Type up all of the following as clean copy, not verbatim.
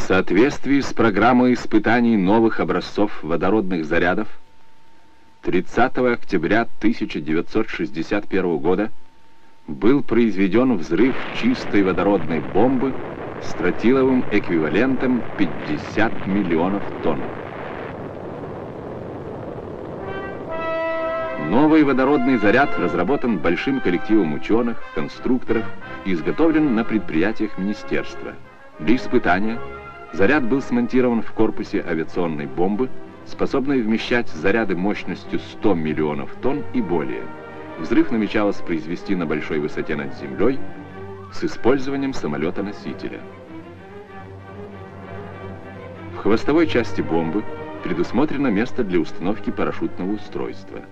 соответствии с программой испытаний новых образцов водородных зарядов 30 октября 1961 года был произведен взрыв чистой водородной бомбы с тротиловым эквивалентом 50 миллионов тонн. Новый водородный заряд разработан большим коллективом ученых, конструкторов и изготовлен на предприятиях министерства. Для испытания заряд был смонтирован в корпусе авиационной бомбы, способной вмещать заряды мощностью 100 миллионов тонн и более. Взрыв намечалось произвести на большой высоте над землей с использованием самолета-носителя. В хвостовой части бомбы предусмотрено место для установки парашютного устройства.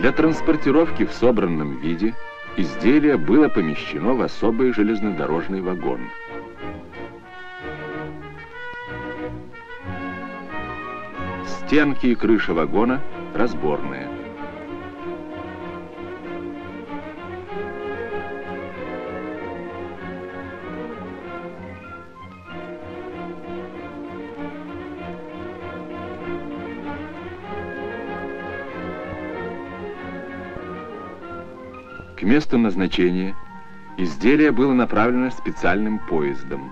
Для транспортировки в собранном виде изделие было помещено в особый железнодорожный вагон. Стенки и крыша вагона разборные. К месту назначения изделие было направлено специальным поездом.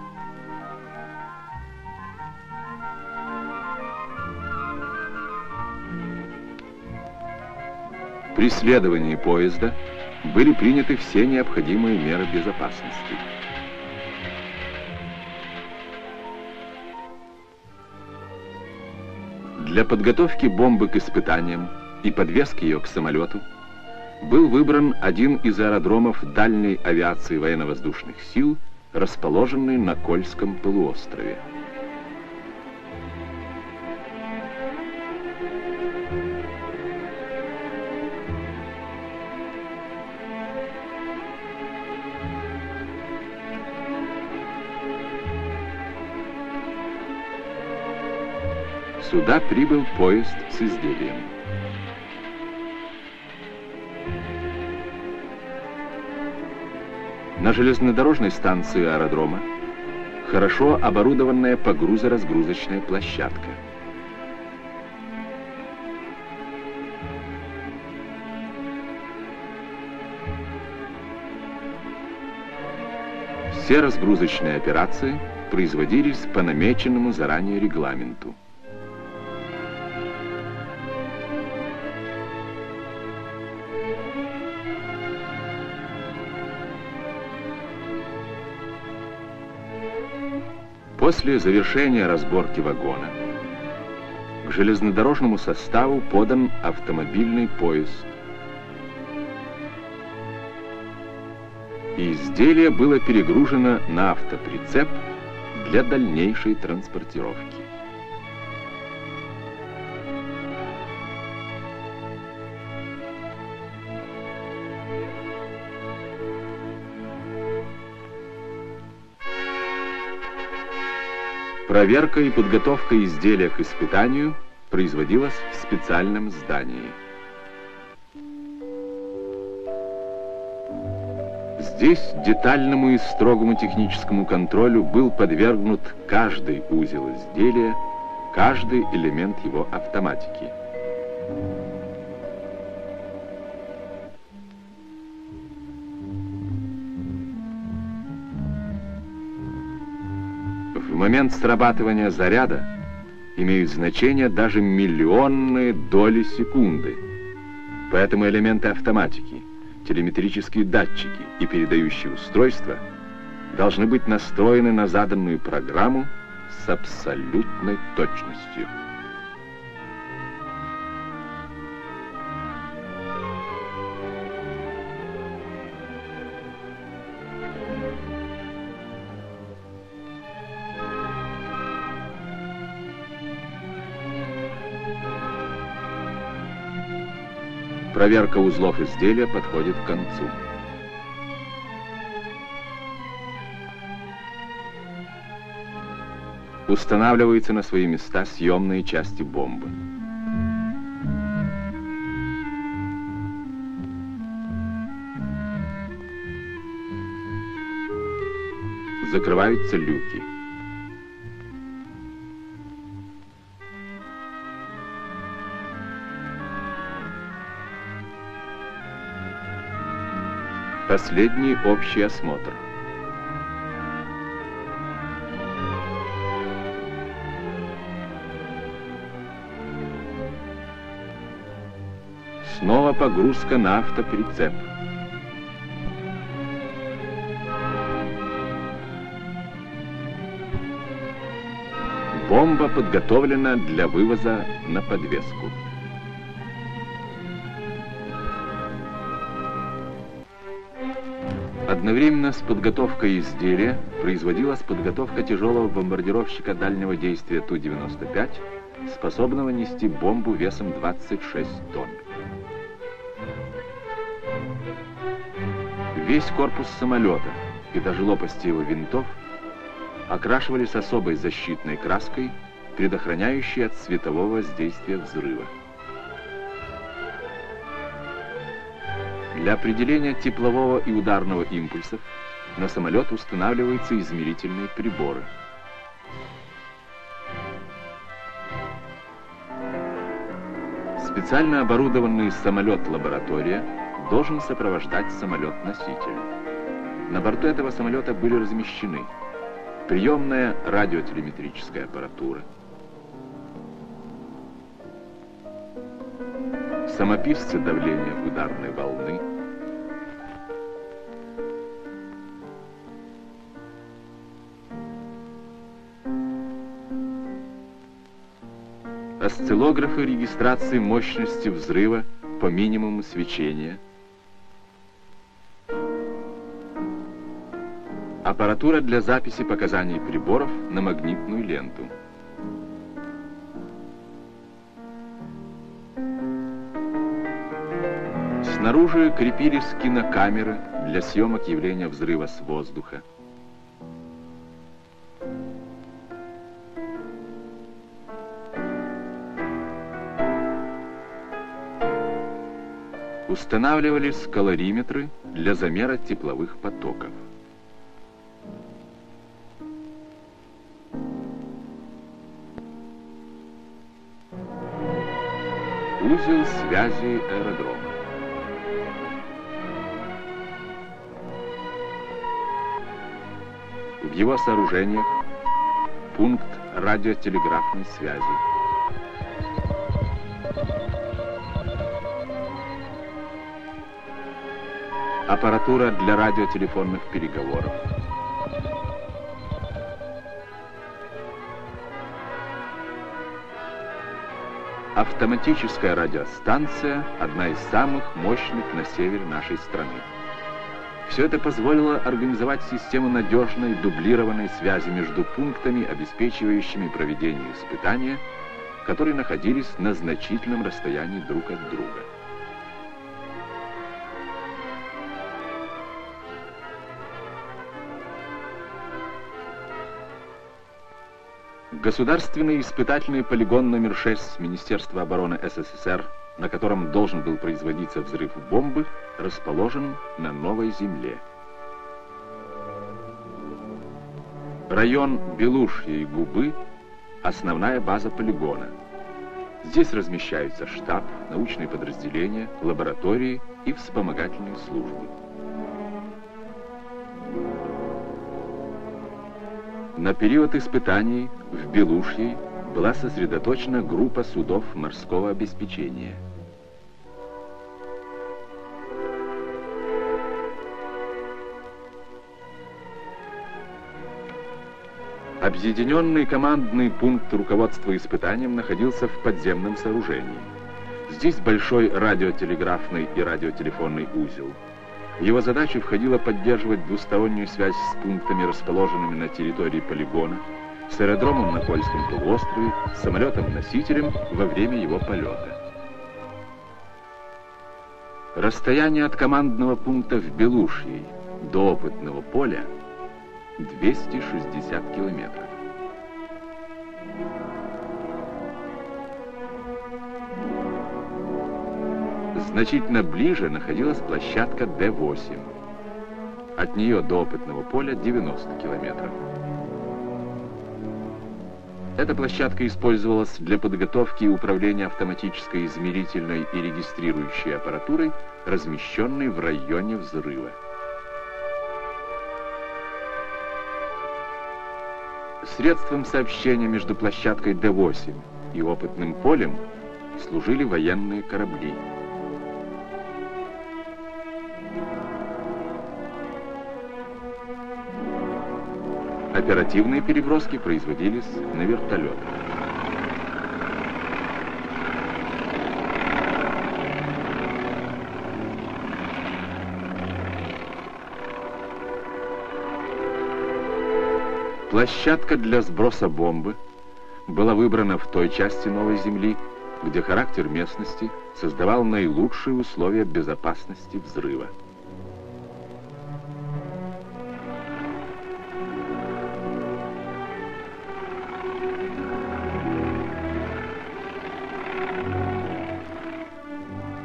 При следовании поезда были приняты все необходимые меры безопасности. Для подготовки бомбы к испытаниям и подвески ее к самолету был выбран один из аэродромов дальней авиации военно-воздушных сил, расположенный на Кольском полуострове. Сюда прибыл поезд с изделием. На железнодорожной станции аэродрома хорошо оборудованная погрузо-разгрузочная площадка. Все разгрузочные операции производились по намеченному заранее регламенту. После завершения разборки вагона к железнодорожному составу подан автомобильный поезд. И изделие было перегружено на автоприцеп для дальнейшей транспортировки. Проверка и подготовка изделия к испытанию производилась в специальном здании. Здесь детальному и строгому техническому контролю был подвергнут каждый узел изделия, каждый элемент его автоматики. В момент срабатывания заряда имеют значение даже миллионные доли секунды. Поэтому элементы автоматики, телеметрические датчики и передающие устройства должны быть настроены на заданную программу с абсолютной точностью. Проверка узлов изделия подходит к концу. Устанавливаются на свои места съемные части бомбы. закрываются люки. Последний общий осмотр. Снова погрузка на автоприцеп. Бомба подготовлена для вывоза на подвеску. Одновременно с подготовкой изделия производилась подготовка тяжелого бомбардировщика дальнего действия Ту-95, способного нести бомбу весом 26 тонн. Весь корпус самолета и даже лопасти его винтов окрашивались особой защитной краской, предохраняющей от светового воздействия взрыва. Для определения теплового и ударного импульсов на самолет устанавливаются измерительные приборы. Специально оборудованный самолет-лаборатория должен сопровождать самолет-носитель. На борту этого самолета были размещены приемная радиотелеметрическая аппаратура, самописцы давления ударной волны, осциллографы регистрации мощности взрыва по минимуму свечения, аппаратура для записи показаний приборов на магнитную ленту. Снаружи крепились кинокамеры для съемок явления взрыва с воздуха. Устанавливались калориметры для замера тепловых потоков. Узел связи аэродрома. В его сооружениях пункт радиотелеграфной связи. Аппаратура для радиотелефонных переговоров. Автоматическая радиостанция – одна из самых мощных на севере нашей страны. Все это позволило организовать систему надежной дублированной связи между пунктами, обеспечивающими проведение испытания, которые находились на значительном расстоянии друг от друга. Государственный испытательный полигон номер 6 Министерства обороны СССР, на котором должен был производиться взрыв бомбы, расположен на Новой Земле. Район Белушья и Губы – основная база полигона. Здесь размещаются штаб, научные подразделения, лаборатории и вспомогательные службы. На период испытаний в Белушьей была сосредоточена группа судов морского обеспечения. Объединенный командный пункт руководства испытанием находился в подземном сооружении. Здесь большой радиотелеграфный и радиотелефонный узел. В его задачу входило поддерживать двустороннюю связь с пунктами, расположенными на территории полигона, с аэродромом на Кольском полуострове, с самолетом-носителем во время его полета. Расстояние от командного пункта в Белушьей до опытного поля 260 километров. Значительно ближе находилась площадка Д-8. От нее до опытного поля 90 километров. Эта площадка использовалась для подготовки и управления автоматической измерительной и регистрирующей аппаратурой, размещенной в районе взрыва. Средством сообщения между площадкой Д-8 и опытным полем служили военные корабли. Оперативные переброски производились на вертолетах. Площадка для сброса бомбы была выбрана в той части Новой Земли, где характер местности создавал наилучшие условия безопасности взрыва.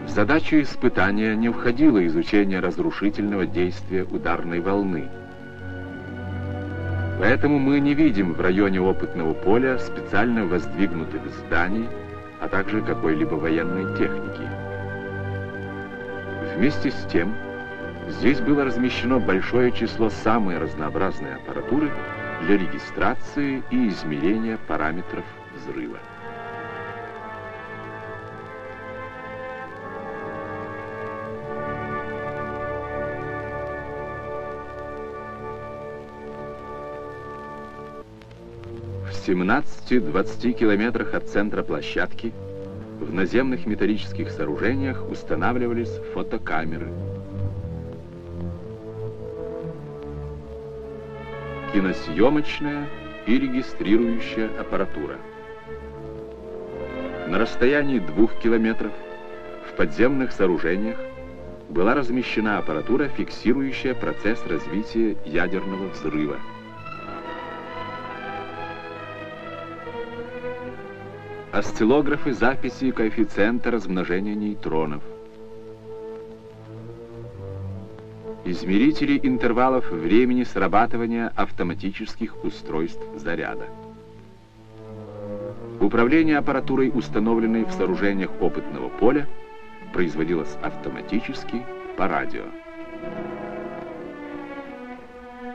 В задачу испытания не входило изучение разрушительного действия ударной волны. Поэтому мы не видим в районе опытного поля специально воздвигнутых зданий, а также какой-либо военной техники. Вместе с тем, здесь было размещено большое число самой разнообразной аппаратуры для регистрации и измерения параметров взрыва. В 17-20 километрах от центра площадки в наземных металлических сооружениях устанавливались фотокамеры, киносъемочная и регистрирующая аппаратура. На расстоянии 2 километров в подземных сооружениях была размещена аппаратура, фиксирующая процесс развития ядерного взрыва. Осциллографы записи коэффициента размножения нейтронов. Измерители интервалов времени срабатывания автоматических устройств заряда. Управление аппаратурой, установленной в сооружениях опытного поля, производилось автоматически по радио.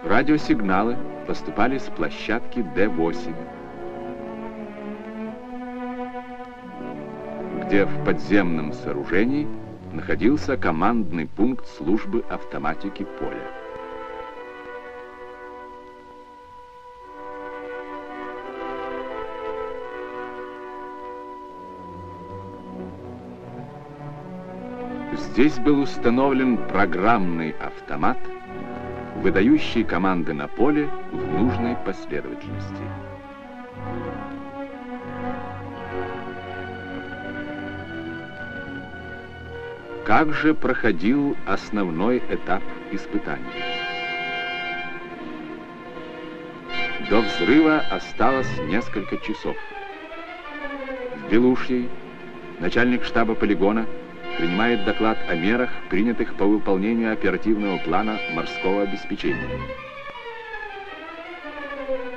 Радиосигналы поступали с площадки Д-8, где в подземном сооружении находился командный пункт службы автоматики поля. Здесь был установлен программный автомат, выдающий команды на поле в нужной последовательности. Как же проходил основной этап испытаний? До взрыва осталось несколько часов. В Белушьей начальник штаба полигона принимает доклад о мерах, принятых по выполнению оперативного плана морского обеспечения.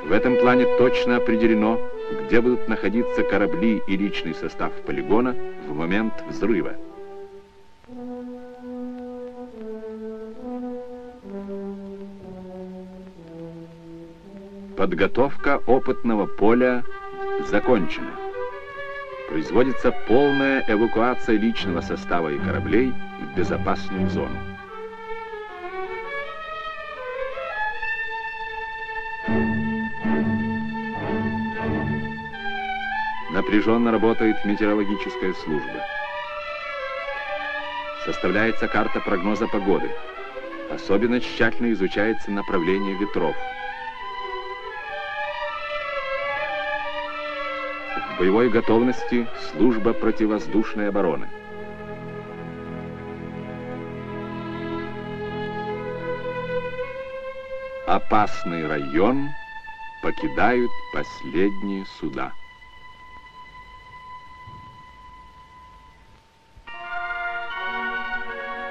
В этом плане точно определено, где будут находиться корабли и личный состав полигона в момент взрыва. Подготовка опытного поля закончена. Производится полная эвакуация личного состава и кораблей в безопасную зону. Напряженно работает метеорологическая служба. Составляется карта прогноза погоды. Особенно тщательно изучается направление ветров. В боевой готовности служба противовоздушной обороны. Опасный район покидают последние суда.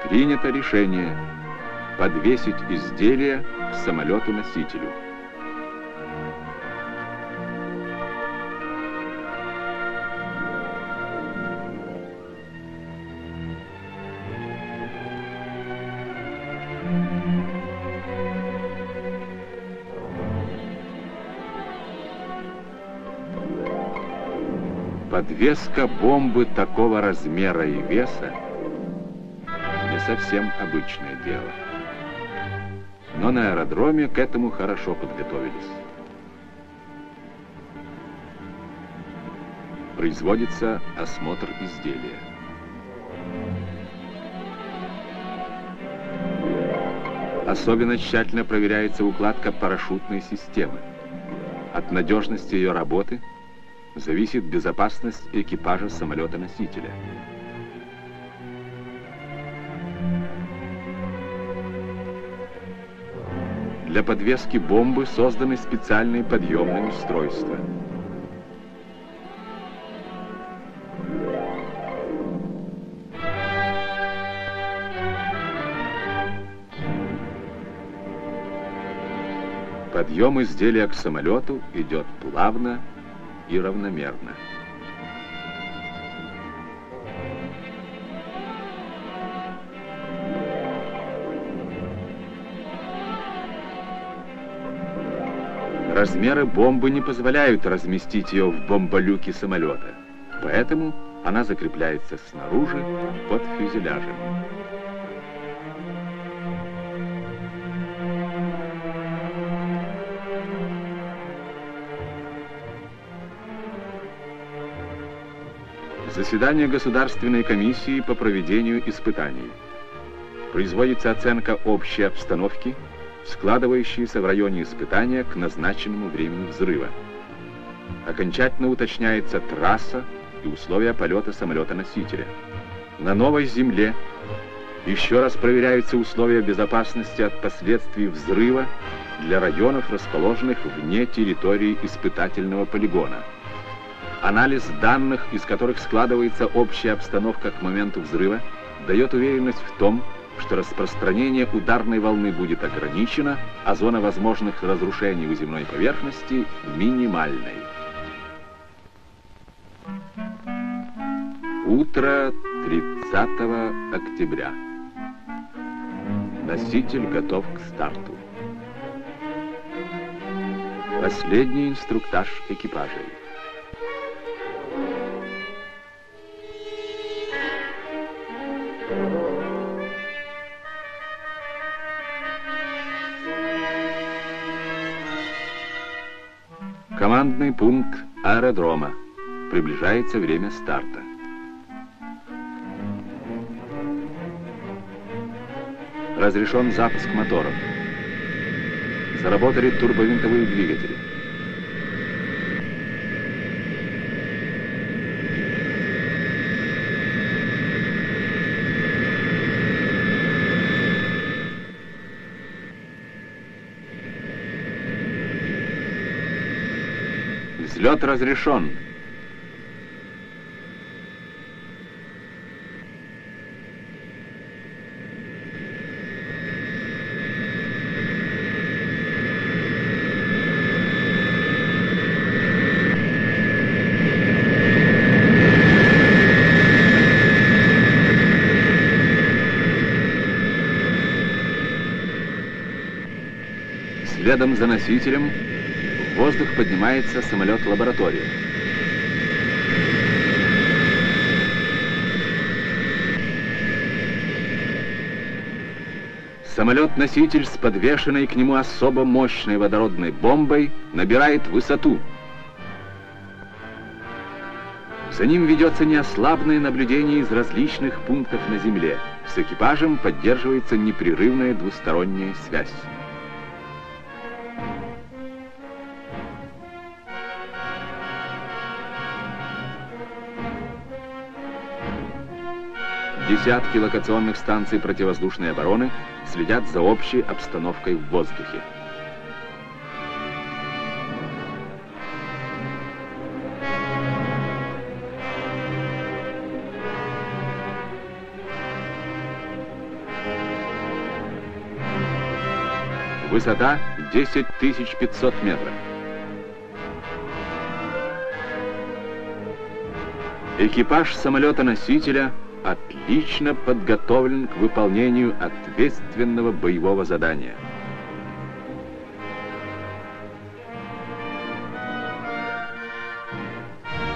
Принято решение подвесить изделие к самолету-носителю. Подвеска бомбы такого размера и веса не совсем обычное дело. Но на аэродроме к этому хорошо подготовились. Производится осмотр изделия. Особенно тщательно проверяется укладка парашютной системы. От надежности ее работы зависит безопасность экипажа самолета-носителя. Для подвески бомбы созданы специальные подъемные устройства. Подъем изделия к самолету идет плавно и равномерно. Размеры бомбы не позволяют разместить ее в бомболюке самолета, поэтому она закрепляется снаружи под фюзеляжем. Заседание Государственной комиссии по проведению испытаний. Производится оценка общей обстановки, складывающейся в районе испытания к назначенному времени взрыва. Окончательно уточняется трасса и условия полета самолета-носителя. На новой земле еще раз проверяются условия безопасности от последствий взрыва для районов, расположенных вне территории испытательного полигона. Анализ данных, из которых складывается общая обстановка к моменту взрыва, дает уверенность в том, что распространение ударной волны будет ограничено, а зона возможных разрушений у земной поверхности минимальной. Утро 30 октября. Носитель готов к старту. Последний инструктаж экипажей. Командный пункт аэродрома. Приближается время старта. Разрешен запуск моторов. Заработали турбовинтовые двигатели. Взлет разрешен. Следом за носителем в воздух поднимается самолет-лаборатория. Самолет-носитель с подвешенной к нему особо мощной водородной бомбой набирает высоту. За ним ведется неослабное наблюдение из различных пунктов на Земле. С экипажем поддерживается непрерывная двусторонняя связь. Десятки локационных станций противовоздушной обороны следят за общей обстановкой в воздухе. Высота 10 500 метров. Экипаж самолета-носителя отлично подготовлен к выполнению ответственного боевого задания.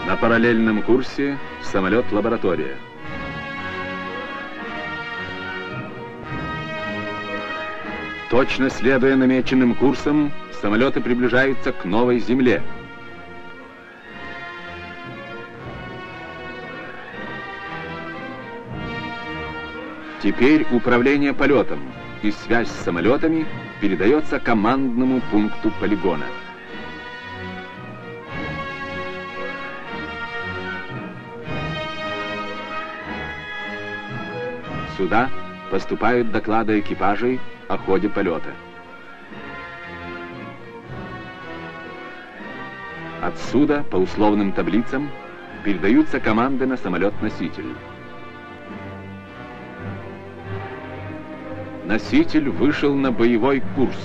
На параллельном курсе самолет-лаборатория. Точно следуя намеченным курсам, самолеты приближаются к новой Земле. Теперь управление полетом и связь с самолетами передается командному пункту полигона. Сюда поступают доклады экипажей о ходе полета. Отсюда, по условным таблицам, передаются команды на самолет-носитель. Носитель вышел на боевой курс.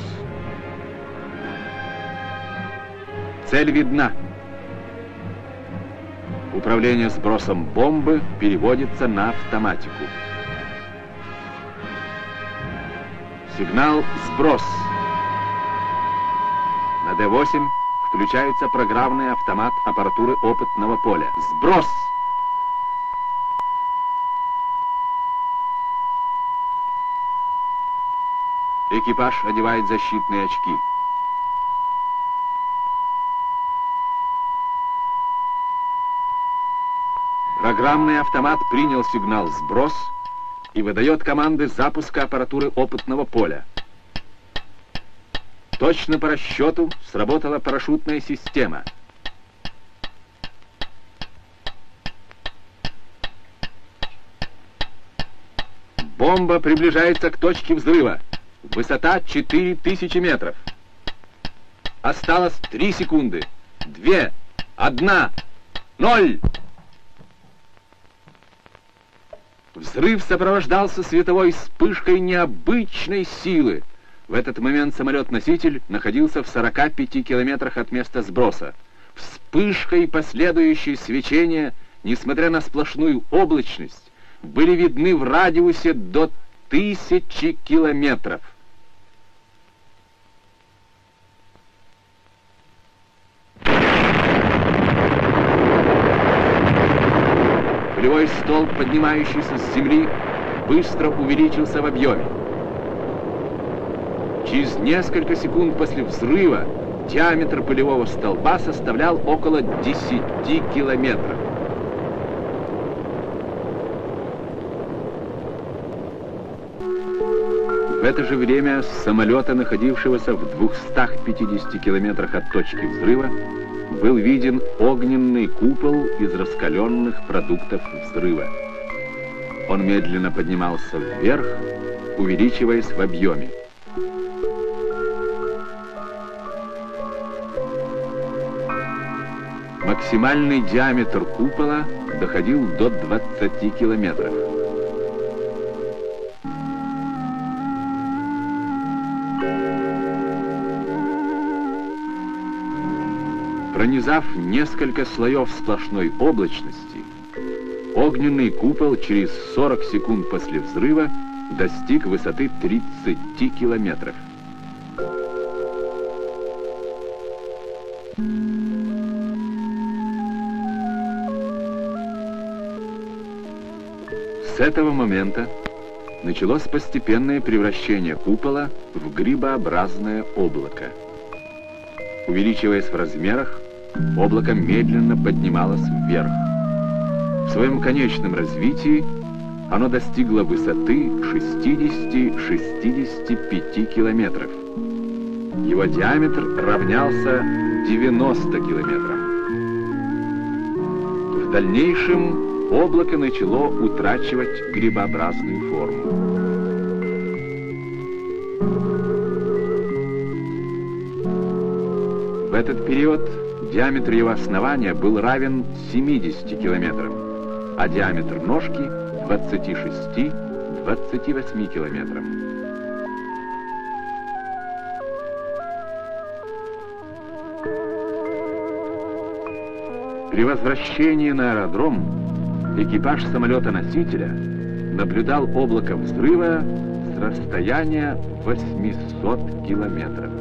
Цель видна. Управление сбросом бомбы переводится на автоматику. Сигнал «Сброс». На Д-8 включается программный автомат аппаратуры опытного поля. «Сброс». Экипаж одевает защитные очки. Программный автомат принял сигнал «Сброс» и выдает команды запуска аппаратуры опытного поля. Точно по расчету сработала парашютная система. Бомба приближается к точке взрыва. Высота 4000 метров. Осталось 3 секунды. 2, 1, 0. Взрыв сопровождался световой вспышкой необычной силы. В этот момент самолет-носитель находился в 45 километрах от места сброса. Вспышка и последующее свечение, несмотря на сплошную облачность, были видны в радиусе до 1000 километров. Полевой столб, поднимающийся с земли, быстро увеличился в объеме. Через несколько секунд после взрыва диаметр полевого столба составлял около 10 километров. В это же время с самолета, находившегося в 250 километрах от точки взрыва, был виден огненный купол из раскаленных продуктов взрыва. Он медленно поднимался вверх, увеличиваясь в объеме. Максимальный диаметр купола доходил до 20 километров. Пронизав несколько слоев сплошной облачности, огненный купол через 40 секунд после взрыва достиг высоты 30 километров. С этого момента началось постепенное превращение купола в грибообразное облако. Увеличиваясь в размерах, облако медленно поднималось вверх. В своем конечном развитии оно достигло высоты 60-65 километров. Его диаметр равнялся 90 километрам. В дальнейшем облако начало утрачивать грибообразную форму. В этот период диаметр его основания был равен 70 километрам, а диаметр ножки 26-28 километрам. При возвращении на аэродром экипаж самолета-носителя наблюдал облако взрыва с расстояния 800 километров.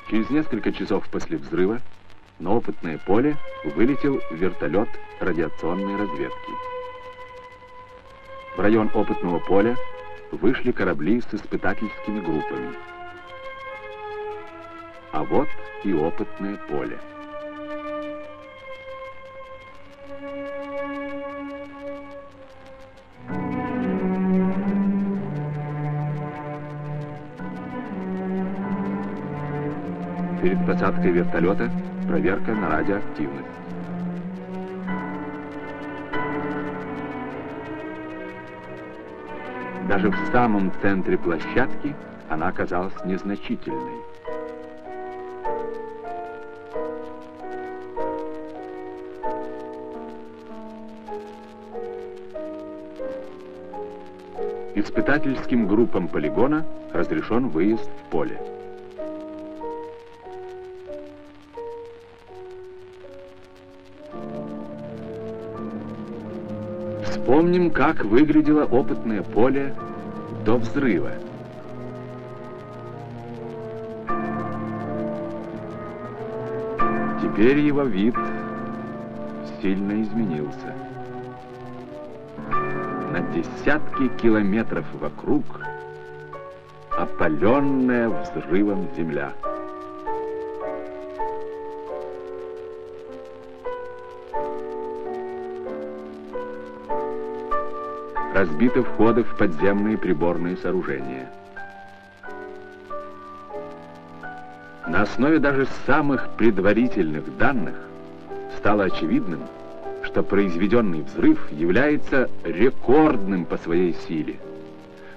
Через несколько часов после взрыва на опытное поле вылетел вертолет радиационной разведки. В район опытного поля вышли корабли с испытательскими группами. А вот и опытное поле. Перед посадкой вертолета проверка на радиоактивность. Даже в самом центре площадки она оказалась незначительной. Испытательским группам полигона разрешен выезд в поле. Вспомним, как выглядело опытное поле до взрыва. Теперь его вид сильно изменился. На десятки километров вокруг опаленная взрывом земля. Разбиты входы в подземные приборные сооружения. На основе даже самых предварительных данных стало очевидным, что произведенный взрыв является рекордным по своей силе.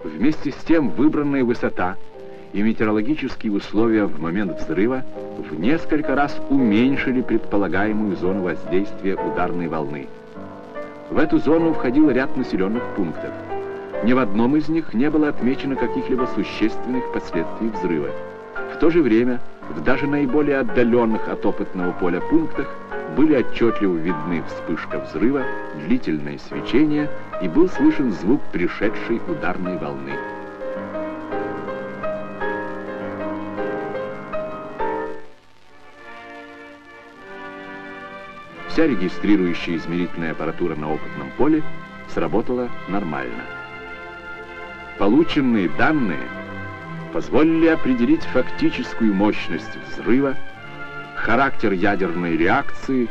Вместе с тем выбранная высота и метеорологические условия в момент взрыва в несколько раз уменьшили предполагаемую зону воздействия ударной волны. В эту зону входил ряд населенных пунктов. Ни в одном из них не было отмечено каких-либо существенных последствий взрыва. В то же время в даже наиболее отдаленных от опытного поля пунктах были отчетливо видны вспышка взрыва, длительное свечение и был слышен звук пришедшей ударной волны. Вся регистрирующая измерительная аппаратура на опытном поле сработала нормально. Полученные данные позволили определить фактическую мощность взрыва, характер ядерной реакции,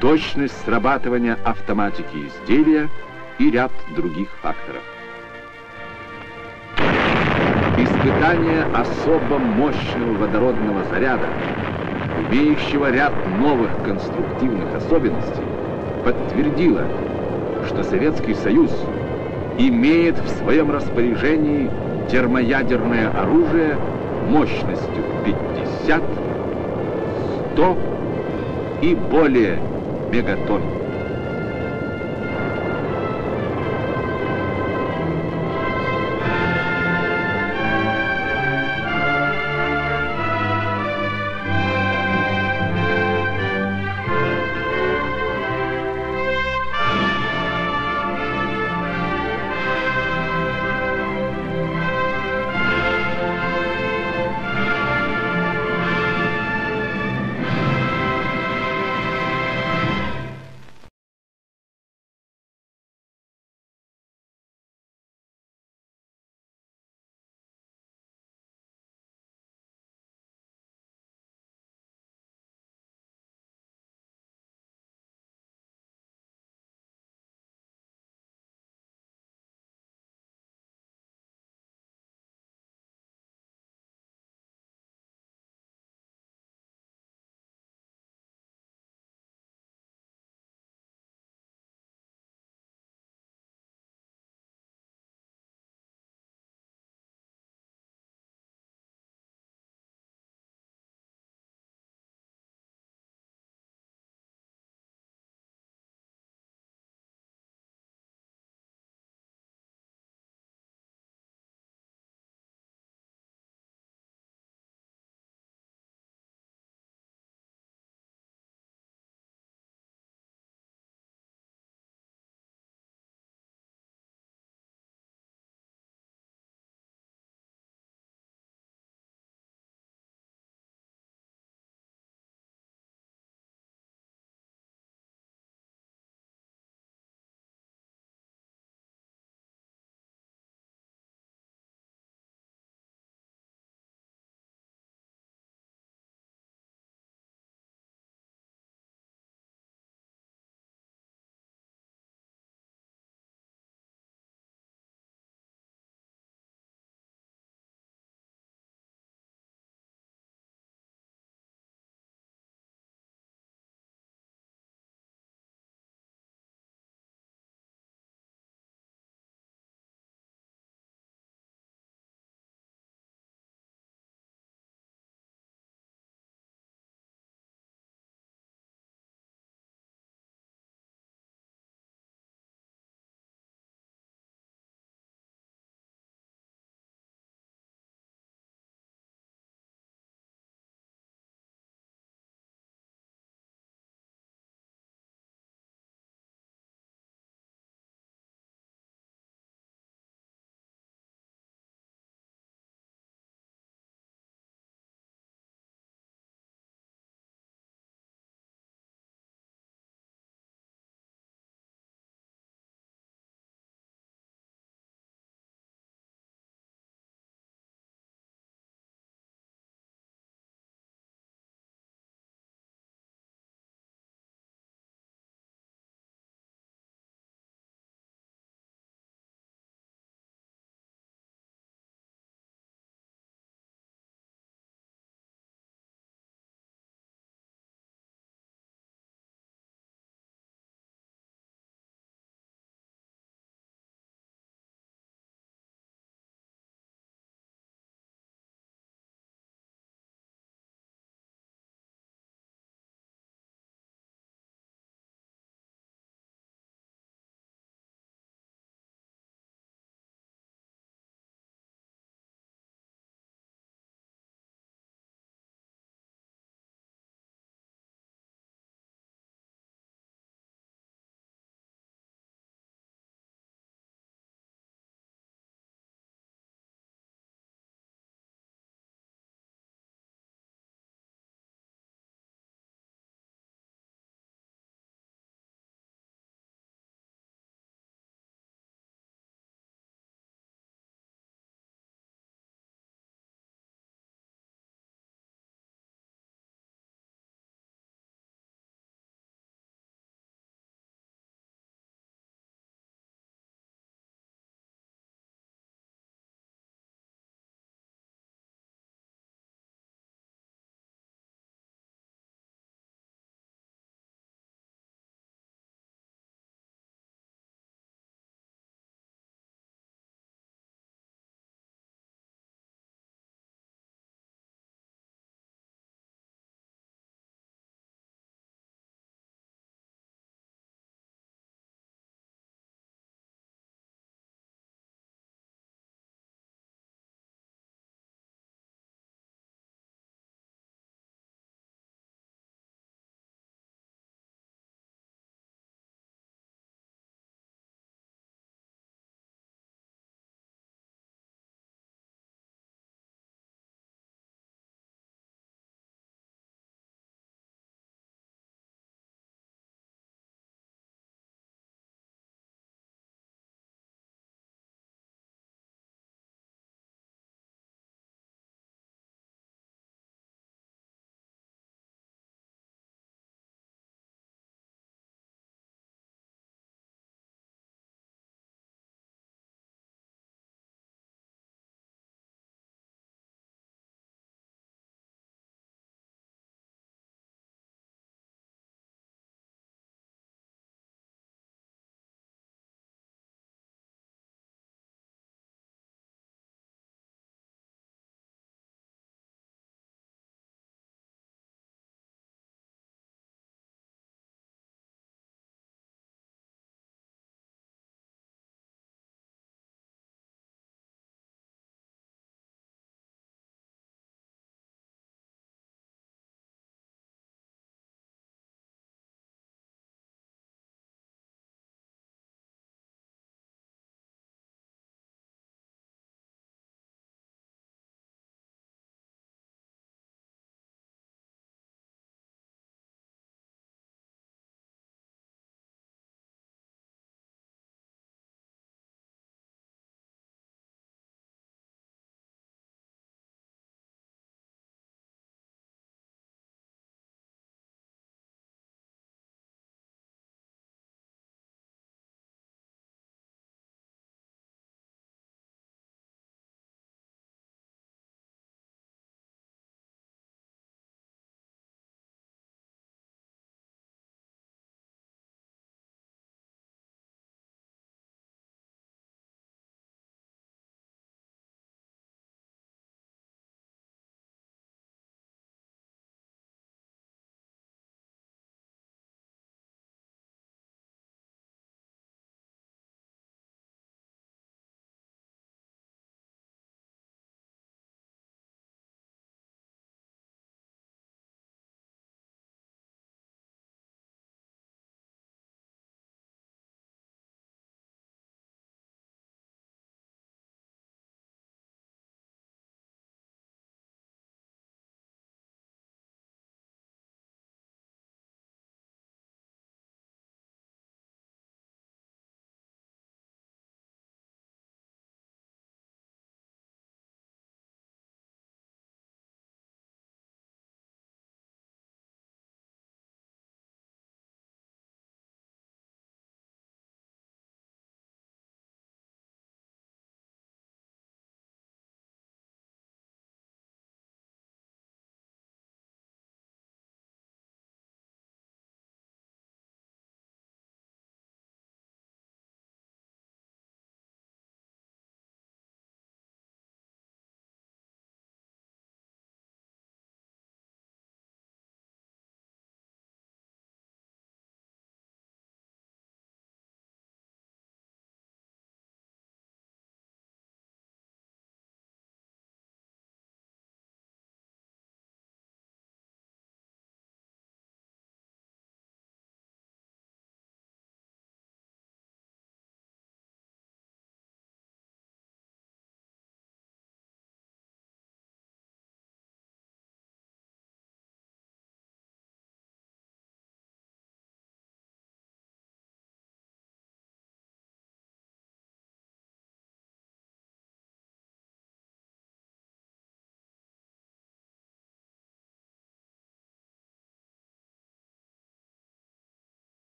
точность срабатывания автоматики изделия и ряд других факторов. Испытание особо мощного водородного заряда, имеющего ряд новых конструктивных особенностей, подтвердило, что Советский Союз имеет в своем распоряжении термоядерное оружие мощностью 50, 100 и более мегатонн.